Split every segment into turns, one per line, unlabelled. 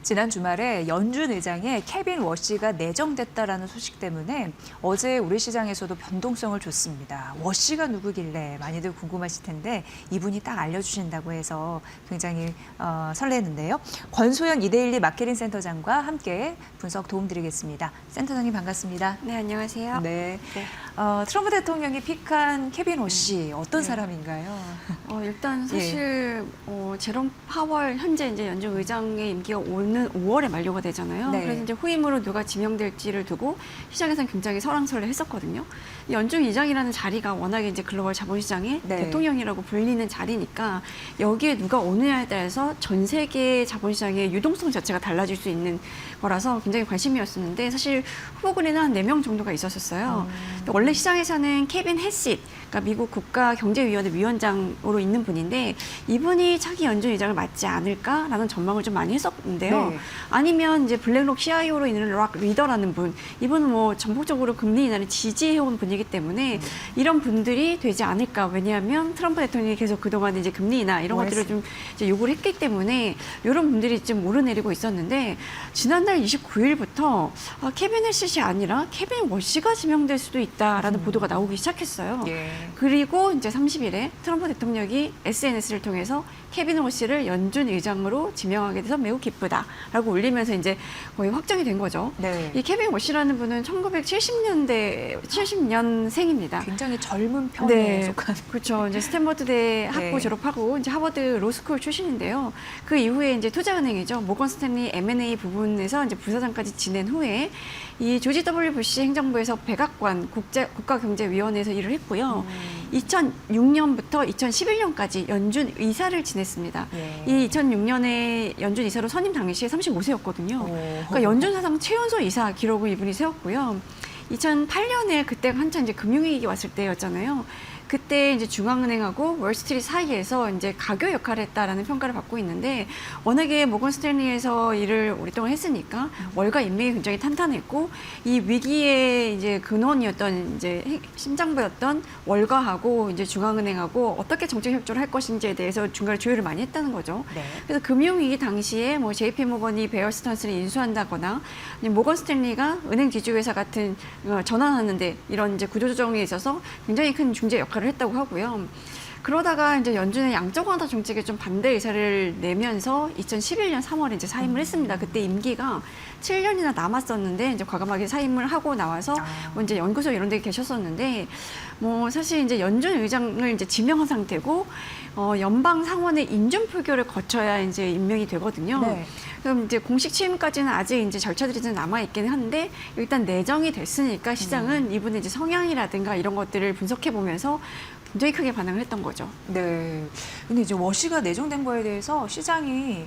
지난 주말에 연준 의장의 케빈 워시가 내정됐다라는 소식 때문에 어제 우리 시장에서도 변동성을 줬습니다. 워시가 누구길래 많이들 궁금하실 텐데 이분이 딱 알려주신다고 해서 굉장히 설레는데요. 권소연 이데일리 마케팅 센터장과 함께 분석 도움드리겠습니다. 센터장님 반갑습니다.
네, 안녕하세요.
네.
네.
트럼프 대통령이 픽한 케빈 워시 어떤 사람인가요?
일단 사실 제롬 파월 현재 이제 연준 의장의 임기가 오는 5월에 만료가 되잖아요.
네.
그래서 이제 후임으로 누가 지명될지를 두고 시장에서는 굉장히 설왕설래했었거든요. 연준 의장이라는 자리가 워낙에 이제 글로벌 자본시장의
네.
대통령이라고 불리는 자리니까 여기에 누가 오느냐에 따라서 전 세계 자본시장의 유동성 자체가 달라질 수 있는 거라서 굉장히 관심이었었는데 사실 후보군에는 한 4명 정도가 있었어요. 원래 시장에서는 케빈 해싯, 그러니까 미국 국가경제위원회 위원장으로 있는 분인데 이분이 차기 연준 의장을 맡지 않을까라는 전망을 좀 많이 했었는데요.
네.
아니면 이제 블랙록 CIO로 있는 락 리더라는 분, 이분은 뭐 전폭적으로 금리 인하를 지지해온 분이기 때문에 이런 분들이 되지 않을까. 왜냐하면 트럼프 대통령이 계속 그동안 이제 금리 인하 이런 것들을 좀 이제 요구를 했기 때문에 이런 분들이 좀 오르내리고 있었는데 지난달 29일부터 케빈 해싯이 아니라 케빈 워시가 지명될 수도 있다라는 보도가 나오기 시작했어요.
예.
그리고 이제 30일에 트럼프 대통령이 SNS를 통해서 케빈 워시를 연준 의장으로 지명하게 돼서 매우 기쁘다라고 올리면서 이제 거의 확정이 된 거죠.
네.
이 케빈 워시라는 분은 70년생입니다.
굉장히 젊은 편에 속한.
그렇죠. 이제 스탠퍼드대 학부
네.
졸업하고 이제 하버드 로스쿨 출신인데요. 그 이후에 이제 투자은행이죠. 모건 스탠리 M&A 부분에서 이제 부사장까지 지낸 후에 이 조지 W 부시 행정부에서 백악관 국가경제위원회에서 일을 했고요. 2006년부터 2011년까지 연준 의사를 지냈습니다.
예.
이 2006년에 연준 이사로 선임 당시에 35세였거든요. 그러니까 연준 사상 최연소 이사 기록을 이분이 세웠고요. 2008년에 그때 한참 이제 금융위기 왔을 때였잖아요. 그때 이제 중앙은행하고 월스트리트 사이에서 이제 가교 역할을 했다라는 평가를 받고 있는데 워낙에 모건 스탠리에서 일을 오랫동안 했으니까 월가 인맥이 굉장히 탄탄했고 이 위기의 이제 근원이었던 이제 심장부였던 월가하고 이제 중앙은행하고 어떻게 정책 협조를 할 것인지에 대해서 중간에 조율을 많이 했다는 거죠.
네.
그래서 금융위기 당시에 뭐 JP 모건이 베어 스턴스를 인수한다거나 모건 스탠리가 은행 지주회사 같은 전환하는데 이런 이제 구조조정에 있어서 굉장히 큰 중재 역할을 했다고 하고요. 그러다가 이제 연준의 양적 완화 정책에 좀 반대 의사를 내면서 2011년 3월에 이제 사임을 했습니다. 그때 임기가 7년이나 남았었는데 이제 과감하게 사임을 하고 나와서 뭐 이제 연구소 이런 데 계셨었는데 뭐 사실 이제 연준 의장을 이제 지명한 상태고 연방 상원의 인준 표결을 거쳐야 이제 임명이 되거든요.
네.
그럼 이제 공식 취임까지는 아직 이제 절차들이 좀 남아 있긴 한데 일단 내정이 됐으니까 시장은 이분의 이제 성향이라든가 이런 것들을 분석해 보면서 굉장히 크게 반응을 했던 거죠.
네. 근데 이제 워시가 내정된 거에 대해서 시장이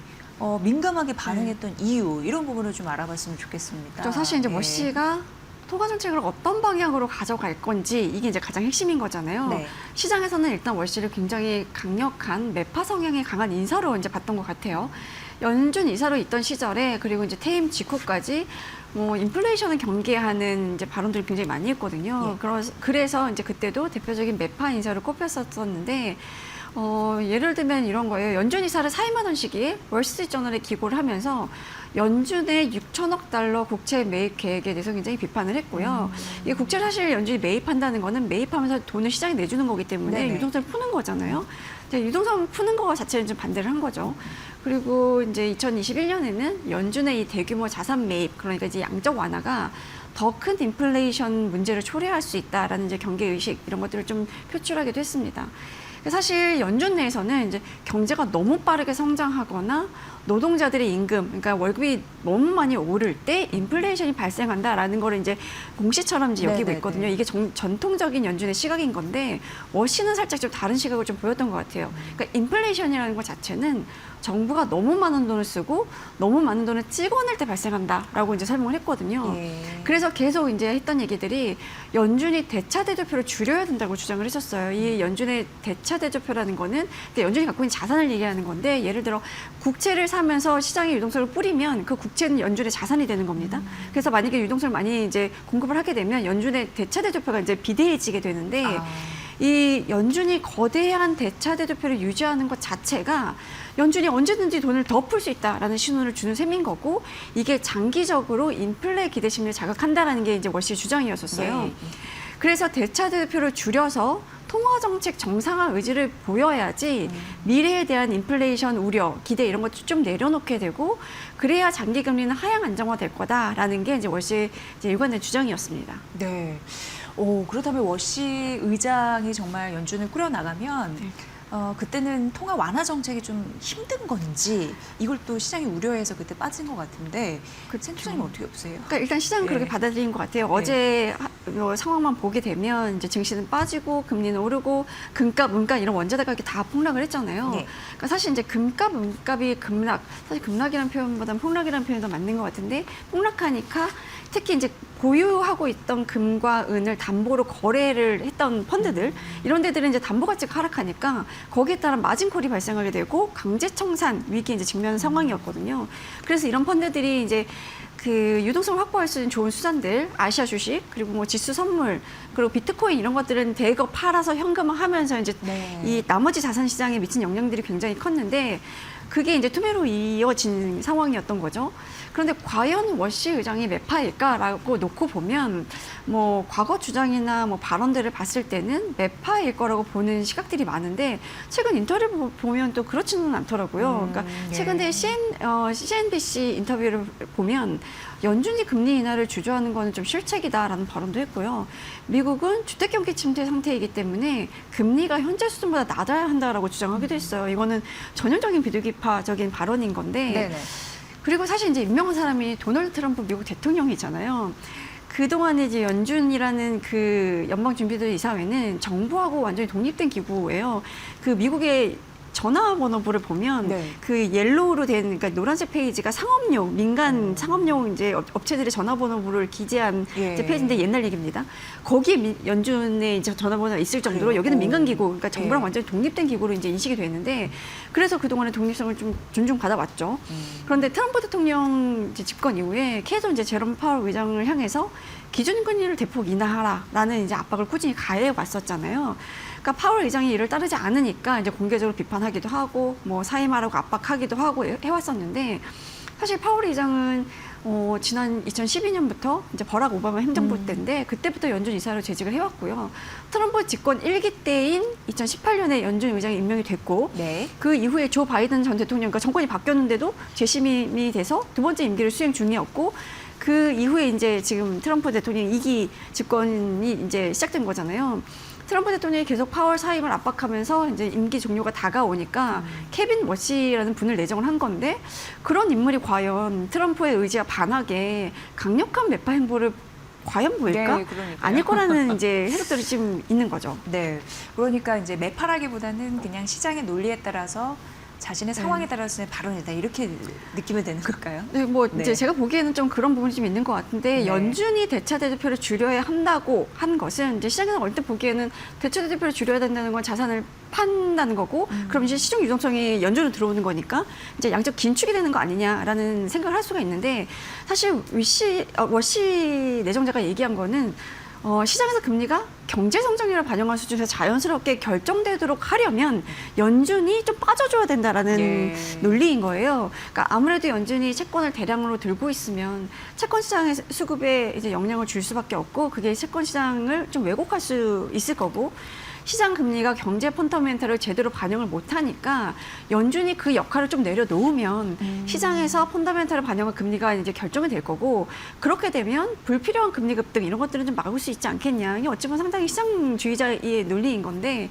민감하게 반응했던 이유 이런 부분을 좀 알아봤으면 좋겠습니다.
또 사실 이제
예.
워시가 통화 정책을 어떤 방향으로 가져갈 건지 이게 이제 가장 핵심인 거잖아요.
네.
시장에서는 일단 워시를 굉장히 강력한 매파 성향이 강한 인사로 이제 봤던 것 같아요. 연준 이사로 있던 시절에 그리고 이제 퇴임 직후까지 뭐 인플레이션을 경계하는 이제 발언들을 굉장히 많이 했거든요.
예.
그래서 이제 그때도 대표적인 매파 인사를 꼽혔었는데 예를 들면 이런 거예요. 연준 이사를 사임하던 시기에 월스트리트저널에 기고를 하면서 연준의 6천억 달러 국채 매입 계획에 대해서 굉장히 비판을 했고요. 이 국채를 사실 연준이 매입한다는 거는 매입하면서 돈을 시장에 내주는 거기 때문에
네네.
유동성을 푸는 거잖아요. 유동성 푸는 거 자체는 좀 반대를 한 거죠. 그리고 이제 2021년에는 연준의 이 대규모 자산 매입, 그러니까 이제 양적 완화가 더 큰 인플레이션 문제를 초래할 수 있다라는 이제 경계 의식 이런 것들을 좀 표출하기도 했습니다. 사실 연준 내에서는 이제 경제가 너무 빠르게 성장하거나 노동자들의 임금, 그러니까 월급이 너무 많이 오를 때 인플레이션이 발생한다라는 거를 이제 공시처럼 이제 여기고
네네네.
있거든요. 이게 전통적인 연준의 시각인 건데 워시는 살짝 좀 다른 시각을 좀 보였던 것 같아요. 그러니까 인플레이션이라는 것 자체는 정부가 너무 많은 돈을 쓰고 너무 많은 돈을 찍어낼 때 발생한다라고 이제 설명을 했거든요.
예.
그래서 계속 이제 했던 얘기들이 연준이 대차 대조표를 줄여야 된다고 주장을 했었어요. 이 연준의 대차 대조표라는 거는 연준이 갖고 있는 자산을 얘기하는 건데 예를 들어 국채를 사면서 시장에 유동성을 뿌리면 그 국채는 연준의 자산이 되는 겁니다. 그래서 만약에 유동성을 많이 이제 공급을 하게 되면 연준의 대차 대조표가 이제 비대해지게 되는데 이 연준이 거대한 대차 대조표를 유지하는 것 자체가 연준이 언제든지 돈을 더 풀 수 있다라는 신호를 주는 셈인 거고 이게 장기적으로 인플레 기대 심리를 자극한다라는 게 이제 월시 주장이었었어요.
네.
그래서 대차대표를 줄여서 통화정책 정상화 의지를 보여야지 미래에 대한 인플레이션 우려, 기대 이런 것 좀 내려놓게 되고 그래야 장기 금리는 하향 안정화될 거다라는 게 이제 월시의 이제 일관된 주장이었습니다.
네. 그렇다면 워시 의장이 정말 연준을 꾸려나가면
네.
그때는 통화 완화 정책이 좀 힘든 건지 이걸 또 시장이 우려해서 그때 빠진 것 같은데 센터장님 어떻게 보세요?
그러니까 일단 시장은
네.
그렇게 받아들인 것 같아요. 어제 상황만 보게 되면 이제 증시는 빠지고 금리는 오르고 금값, 은값 이런 원자재 가격이 다 폭락을 했잖아요.
네.
그러니까 사실 이제 금값, 은값이 급락, 사실 급락이라는 표현보다는 폭락이라는 표현이 더 맞는 것 같은데 폭락하니까 특히 이제 보유하고 있던 금과 은을 담보로 거래를 했던 펀드들 이런 데들은 이제 담보 가치가 하락하니까 거기에 따른 마진콜이 발생하게 되고 강제 청산 위기에 이제 직면한 상황이었거든요. 그래서 이런 펀드들이 이제 그 유동성을 확보할 수 있는 좋은 수단들, 아시아 주식, 그리고 뭐 지수 선물, 그리고 비트코인 이런 것들은 대거 팔아서 현금화하면서 이제
네.
이 나머지 자산 시장에 미친 영향들이 굉장히 컸는데 그게 이제 투매로 이어진 상황이었던 거죠. 그런데 과연 워시 의장이 매파일까라고 놓고 보면 뭐 과거 주장이나 뭐 발언들을 봤을 때는 매파일 거라고 보는 시각들이 많은데 최근 인터뷰를 보면 또 그렇지는 않더라고요. 그러니까
네.
최근에 CNBC 인터뷰를 보면 연준이 금리 인하를 주저하는 거는 좀 실책이다라는 발언도 했고요. 미국은 주택 경기 침체 상태이기 때문에 금리가 현재 수준보다 낮아야 한다라고 주장하기도 했어요. 이거는 전형적인 비둘기파적인 발언인 건데
네네.
그리고 사실 이제 유명한 사람이 도널드 트럼프 미국 대통령이잖아요. 그동안에 이제 연준이라는 그 연방준비들 이사회는 정부하고 완전히 독립된 기구예요. 그 미국의 전화번호부를 보면
네.
그 옐로우로 된 그러니까 노란색 페이지가 상업용 민간 상업용 이제 업체들의 전화번호부를 기재한
예.
이제 페이지인데 옛날 얘기입니다. 거기에 연준의 이제 전화번호가 있을 정도로
그래요?
여기는 민간
오.
기구 그러니까 정부랑
예.
완전히 독립된 기구로 이제 인식이 됐는데 그래서 그동안의 독립성을 좀 존중받아왔죠. 그런데 트럼프 대통령 이제 집권 이후에 계속 이제 제롬 파월 의장을 향해서 기준금리를 대폭 인하하라라는 이제 압박을 꾸준히 가해 왔었잖아요. 그러니까 파월 의장이 이를 따르지 않으니까 이제 공개적으로 비판하기도 하고 뭐 사임하라고 압박하기도 하고 해왔었는데 사실 파월 의장은 지난 2012년부터 이제 버락 오바마 행정부 때인데 그때부터 연준 이사로 재직을 해왔고요. 트럼프 집권 1기 때인 2018년에 연준 의장이 임명이 됐고
네.
그 이후에 조 바이든 전 대통령, 그러니까 정권이 바뀌었는데도 재심이 돼서 두 번째 임기를 수행 중이었고 그 이후에 이제 지금 트럼프 대통령 2기 집권이 이제 시작된 거잖아요. 트럼프 대통령이 계속 파월 사임을 압박하면서 이제 임기 종료가 다가오니까 케빈 워시라는 분을 내정을 한 건데 그런 인물이 과연 트럼프의 의지와 반하게 강력한 매파 행보를 과연 보일까?
네, 그러니까요.
아닐 거라는 이제 해석들이 지금 있는 거죠.
네. 그러니까 이제 매파라기보다는 그냥 시장의 논리에 따라서 자신의 상황에 따라서의 발언이다 이렇게 느끼면 되는 걸까요?
네, 뭐
네.
이제 제가 보기에는 좀 그런 부분이 좀 있는 것 같은데
네.
연준이 대차대조표를 줄여야 한다고 한 것은 이제 시장에서 얼핏 보기에는 대차대조표를 줄여야 된다는 건 자산을 판다는 거고 그럼 이제 시중 유동성이 연준으로 들어오는 거니까 이제 양적 긴축이 되는 거 아니냐라는 생각을 할 수가 있는데 사실 워시 내정자가 얘기한 거는 시장에서 금리가 경제 성장률을 반영한 수준에서 자연스럽게 결정되도록 하려면 연준이 좀 빠져줘야 된다라는
예.
논리인 거예요. 그러니까 아무래도 연준이 채권을 대량으로 들고 있으면 채권 시장의 수급에 이제 영향을 줄 수밖에 없고 그게 채권 시장을 좀 왜곡할 수 있을 거고 시장 금리가 경제 펀더멘털을 제대로 반영을 못하니까 연준이 그 역할을 좀 내려놓으면 시장에서 펀더멘털을 반영한 금리가 이제 결정이 될 거고 그렇게 되면 불필요한 금리 급등 이런 것들은 좀 막을 수 있지 않겠냐. 이게 어찌 보면 상당히 시장주의자의 논리인 건데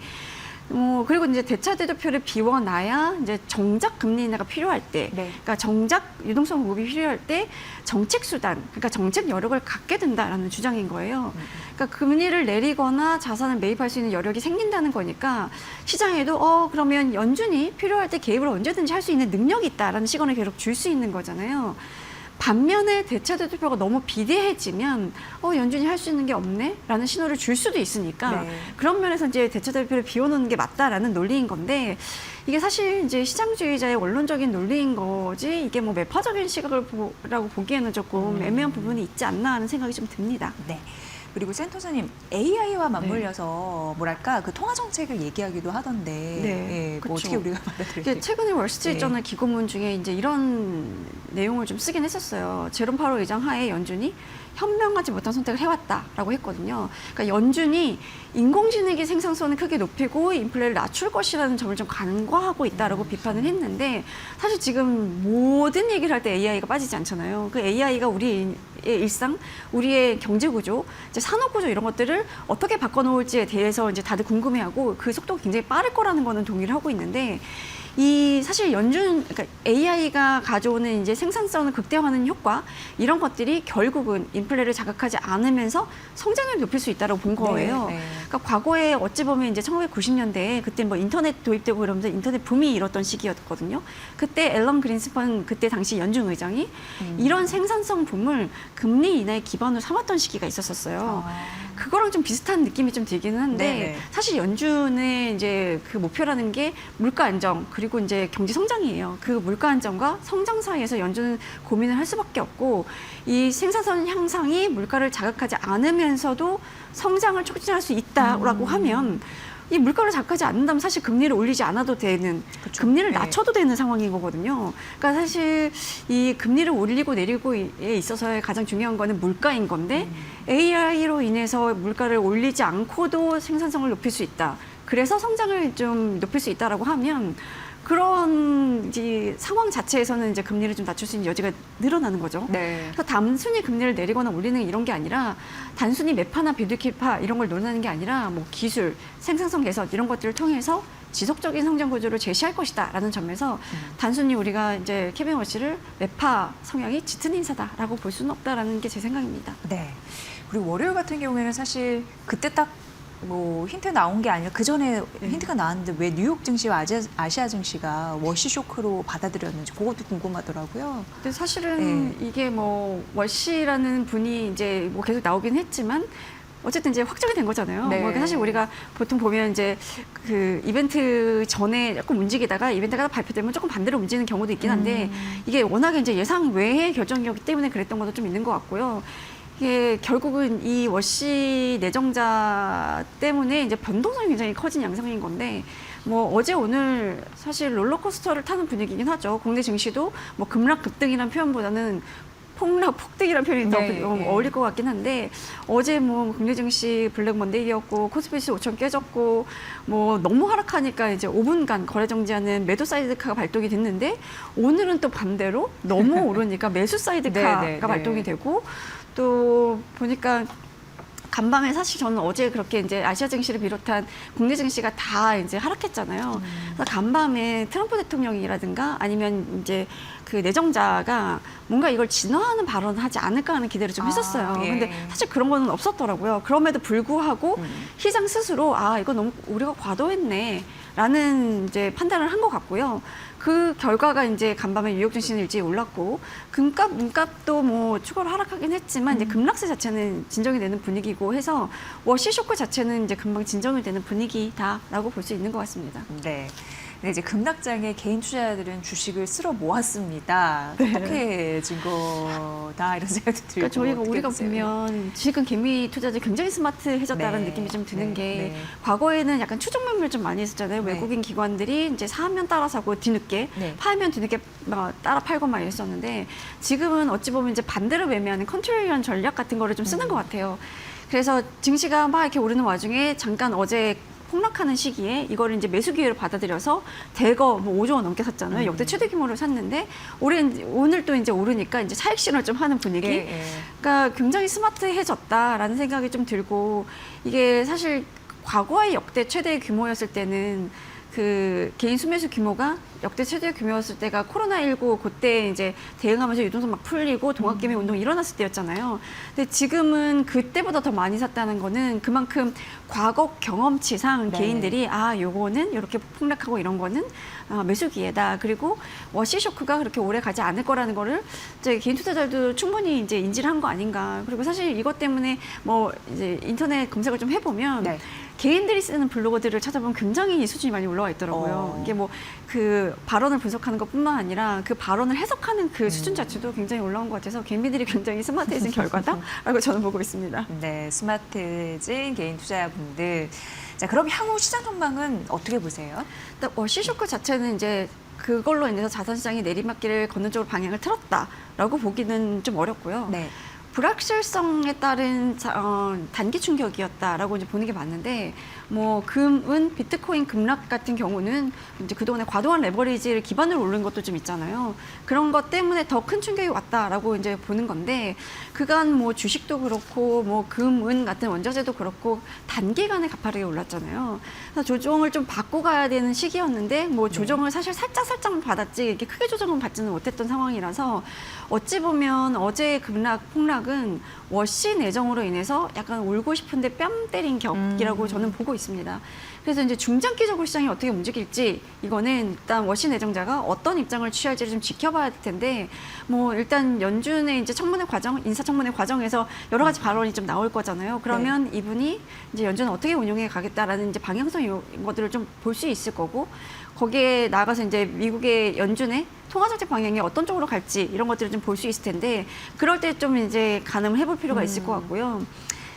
그리고 이제 대차대조표를 비워놔야 이제 정작 금리 인하가 필요할 때,
네.
그러니까 정작 유동성 공급이 필요할 때 정책 수단, 그러니까 정책 여력을 갖게 된다라는 주장인 거예요. 그러니까 금리를 내리거나 자산을 매입할 수 있는 여력이 생긴다는 거니까 시장에도 그러면 연준이 필요할 때 개입을 언제든지 할 수 있는 능력이 있다라는 시간을 계속 줄 수 있는 거잖아요. 반면에 대차대조표가 너무 비대해지면 연준이 할 수 있는 게 없네? 라는 신호를 줄 수도 있으니까
네.
그런 면에서 이제 대차대조표를 비워놓는 게 맞다라는 논리인 건데 이게 사실 이제 시장주의자의 원론적인 논리인 거지 이게 뭐 매파적인 시각을 라고 보기에는 조금 애매한 부분이 있지 않나 하는 생각이 좀 듭니다.
네. 그리고 센터장님 AI와 맞물려서 뭐랄까 그 통화 정책을 얘기하기도 하던데
네,
뭐
그쵸.
어떻게 우리가 받아들일지.
최근에 월스트리트저널 기고문 중에 이제 이런 내용을 좀 쓰긴 했었어요. 제롬 파월 의장 하에 연준이 현명하지 못한 선택을 해왔다라고 했거든요. 그러니까 연준이 인공지능의 생산성을 크게 높이고 인플레를 낮출 것이라는 점을 좀 간과하고 있다라고 비판을 했는데 사실 지금 모든 얘기를 할 때 AI가 빠지지 않잖아요. 그 AI가 우리의 일상, 우리의 경제 구조, 이제 산업 구조 이런 것들을 어떻게 바꿔놓을지에 대해서 이제 다들 궁금해하고 그 속도가 굉장히 빠를 거라는 거는 동의를 하고 있는데 이 사실 그러니까 AI가 가져오는 이제 생산성을 극대화하는 효과 이런 것들이 결국은 인플레를 자극하지 않으면서 성장률을 높일 수 있다고 본 거예요.
네.
그러니까 과거에 어찌 보면 이제 1990년대에 그때 뭐 인터넷 도입되고 그러면서 인터넷 붐이 일었던 시기였거든요. 그때 앨런 그린스펀 그때 당시 연준 의장이 이런 생산성 붐을 금리 인하의 기반으로 삼았던 시기가 있었어요. 그거랑 좀 비슷한 느낌이 좀 들기는 한데
네네.
사실 연준의 이제 그 목표라는 게 물가 안정 그리고 이제 경제 성장이에요. 그 물가 안정과 성장 사이에서 연준은 고민을 할 수밖에 없고 이 생산성 향상이 물가를 자극하지 않으면서도 성장을 촉진할 수 있다라고 하면 이 물가를 자극하지 않는다면 사실 금리를 올리지 않아도 되는
그쵸.
금리를
네.
낮춰도 되는 상황인 거거든요. 그러니까 사실 이 금리를 올리고 내리고에 있어서의 가장 중요한 거는 물가인 건데 AI로 인해서 물가를 올리지 않고도 생산성을 높일 수 있다. 그래서 성장을 좀 높일 수 있다라고 하면 그런 이제 상황 자체에서는 이제 금리를 좀 낮출 수 있는 여지가 늘어나는 거죠.
네.
그래서 단순히 금리를 내리거나 올리는 이런 게 아니라 단순히 매파나 비둘기파 이런 걸 논하는 게 아니라 뭐 기술, 생산성 개선 이런 것들을 통해서 지속적인 성장 구조를 제시할 것이다라는 점에서 단순히 우리가 이제 케빈 워시를 매파 성향이 짙은 인사다라고 볼 수는 없다라는 게 제 생각입니다.
네. 그리고 월요일 같은 경우에는 사실 그때 딱 뭐 힌트 나온 게 아니라 그 전에 힌트가 나왔는데 왜 뉴욕 증시와 아시아 증시가 워시 쇼크로 받아들였는지 그것도 궁금하더라고요.
근데 사실은 이게 뭐 월시라는 분이 이제 뭐 계속 나오긴 했지만 어쨌든 이제 확정이 된 거잖아요.
네.
뭐 사실 우리가 보통 보면 이제 그 이벤트 전에 조금 움직이다가 이벤트가 발표되면 조금 반대로 움직이는 경우도 있긴 한데 이게 워낙에 이제 예상 외의 결정이었기 때문에 그랬던 것도 좀 있는 것 같고요. 이게 결국은 이 워시 내정자 때문에 이제 변동성이 굉장히 커진 양상인 건데 뭐 어제 오늘 사실 롤러코스터를 타는 분위기긴 하죠. 국내 증시도 뭐 급락 급등이라는 표현보다는 폭락 폭등이라는 표현이 더
네, 네.
어울릴 것 같긴 한데 어제 뭐 국내 증시 블랙 먼데이였고 코스피시 5천 깨졌고 뭐 너무 하락하니까 이제 5분간 거래 정지하는 매도 사이드카가 발동이 됐는데 오늘은 또 반대로 너무 오르니까 매수 사이드카가
네, 네, 네.
발동이 되고 또 보니까 간밤에 사실 저는 어제 그렇게 이제 아시아 증시를 비롯한 국내 증시가 다 이제 하락했잖아요. 그래서 간밤에 트럼프 대통령이라든가 아니면 이제 그 내정자가 뭔가 이걸 진화하는 발언을 하지 않을까 하는 기대를 좀 했었어요.
예.
근데 사실 그런 거는 없었더라고요. 그럼에도 불구하고 시장 스스로 아, 이거 너무 우리가 과도했네. 라는 이제 판단을 한 것 같고요. 그 결과가 이제 간밤에 뉴욕 증시는 일찍 올랐고 금값, 문값도 뭐 추가로 하락하긴 했지만 이제 급락세 자체는 진정이 되는 분위기고 해서 워시 쇼크 자체는 이제 금방 진정이 되는 분위기다라고 볼 수 있는 것 같습니다.
네. 근데 이제 급락장에 개인 투자자들은 주식을 쓸어 모았습니다. 똑똑해진 거다 이런 생각도 들고.
그러니까 저희가
어떻게
우리가
보세요?
보면 지금 개미 투자자들이 굉장히 스마트해졌다는
네.
느낌이 좀 드는
네.
게
네.
과거에는 약간 추종 매물 좀 많이 했었잖아요.
네.
외국인 기관들이 이제 사면 따라 사고 뒤늦게
네.
팔면 뒤늦게 막 따라 팔고 막 이랬었는데 지금은 어찌 보면 이제 반대로 매매하는 컨트롤리언 전략 같은 거를 좀 쓰는 것 같아요. 그래서 증시가 막 이렇게 오르는 와중에 잠깐 어제 폭락하는 시기에 이거를 이제 매수 기회로 받아들여서 대거 뭐 5조 원 넘게 샀잖아요. 역대 최대 규모로 샀는데 오늘 또 이제 오르니까 이제 차익 실현을 좀 하는 분위기.
예, 예.
그러니까 굉장히 스마트해졌다라는 생각이 좀 들고 이게 사실 과거의 역대 최대 규모였을 때는 그 개인 수매수 규모가 역대 최대 규모였을 때가 코로나19 그때 이제 대응하면서 유동성 막 풀리고 동학개미 운동 일어났을 때였잖아요. 근데 지금은 그때보다 더 많이 샀다는 거는 그만큼 과거 경험치상
네.
개인들이 아 요거는 이렇게 폭락하고 이런 거는 매수 기회다. 그리고 워시 쇼크가 그렇게 오래 가지 않을 거라는 거를 이제 개인 투자자들도 충분히 이제 인지를 한 거 아닌가. 그리고 사실 이것 때문에 뭐 이제 인터넷 검색을 좀 해보면
네.
개인들이 쓰는 블로거들을 찾아보면 굉장히 수준이 많이 올라와 있더라고요. 이게 뭐 그 그 발언을 분석하는 것뿐만 아니라 그 발언을 해석하는 그 수준 자체도 굉장히 올라온 것 같아서 개미들이 굉장히 스마트해진 결과다라고 저는 보고 있습니다.
네, 스마트해진 개인 투자자분들. 자, 그럼 향후 시장 전망은 어떻게 보세요?
일단 워시 쇼크 자체는 이제 그걸로 인해서 자산시장이 내리막길을 걷는 쪽으로 방향을 틀었다라고 보기는 좀 어렵고요.
네.
불확실성에 따른 단기 충격이었다라고 이제 보는 게 맞는데, 뭐 금은 비트코인 급락 같은 경우는 이제 그동안에 과도한 레버리지를 기반으로 오른 것도 좀 있잖아요. 그런 것 때문에 더 큰 충격이 왔다라고 이제 보는 건데, 그간 뭐 주식도 그렇고 뭐 금은 같은 원자재도 그렇고 단기간에 가파르게 올랐잖아요. 그래서 조정을 좀 받고 가야 되는 시기였는데, 뭐 조정을 사실 살짝만 받았지 이렇게 크게 조정은 받지는 못했던 상황이라서, 어찌 보면 어제의 폭락은 워시 내정으로 인해서 약간 울고 싶은데 뺨 때린 격이라고 저는 보고 있습니다. 그래서 이제 중장기적으로 시장이 어떻게 움직일지, 이거는 일단 워시 내정자가 어떤 입장을 취할지를 좀 지켜봐야 될 텐데, 뭐 일단 연준의 이제 인사청문회 과정에서 여러 가지 발언이 좀 나올 거잖아요. 그러면 이분이 이제 연준은 어떻게 운용해 가겠다라는 이제 방향성 이런 것들을 좀 볼 수 있을 거고, 거기에 나아가서 이제 미국의 연준의 통화정책 방향이 어떤 쪽으로 갈지 이런 것들을 좀 볼 수 있을 텐데, 그럴 때 좀 이제 가늠을 해볼 필요가 있을 것 같고요.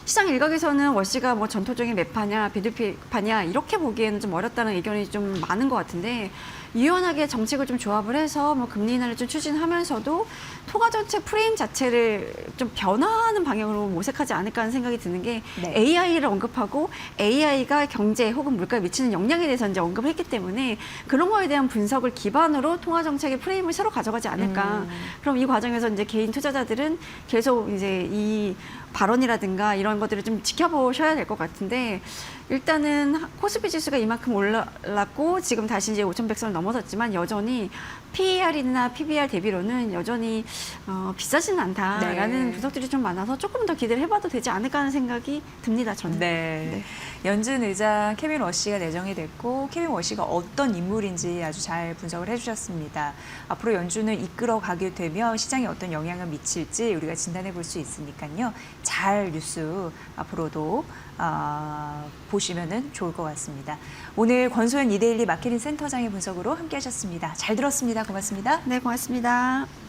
시장 일각에서는 워시가 뭐 전통적인 매파냐, 비둘기파냐 이렇게 보기에는 좀 어렵다는 의견이 좀 많은 것 같은데, 유연하게 정책을 좀 조합을 해서 뭐 금리 인하를 좀 추진하면서도 통화 정책 프레임 자체를 좀 변화하는 방향으로 모색하지 않을까 하는 생각이 드는 게,
네.
AI를 언급하고 AI가 경제 혹은 물가에 미치는 영향에 대해서 이제 언급을 했기 때문에, 그런 거에 대한 분석을 기반으로 통화 정책의 프레임을 새로 가져가지 않을까. 그럼 이 과정에서 이제 개인 투자자들은 계속 이제 이 발언이라든가 이런 것들을 좀 지켜보셔야 될 것 같은데, 일단은 코스피 지수가 이만큼 올랐고 지금 다시 이제 5,100선을 넘어섰지만, 여전히 PER이나 PBR 대비로는 여전히 비싸지는 않다라는
네.
분석들이 좀 많아서 조금 더 기대를 해봐도 되지 않을까 하는 생각이 듭니다, 저는.
네. 연준 의장 케빈 워시가 내정이 됐고, 케빈 워시가 어떤 인물인지 아주 잘 분석을 해주셨습니다. 앞으로 연준을 이끌어 가게 되면 시장에 어떤 영향을 미칠지 우리가 진단해 볼 수 있으니까요. 잘 뉴스 앞으로도 보시면 좋을 것 같습니다. 오늘 권소연 이데일리 마케팅 센터장의 분석으로 함께 하셨습니다. 잘 들었습니다. 고맙습니다.
네, 고맙습니다.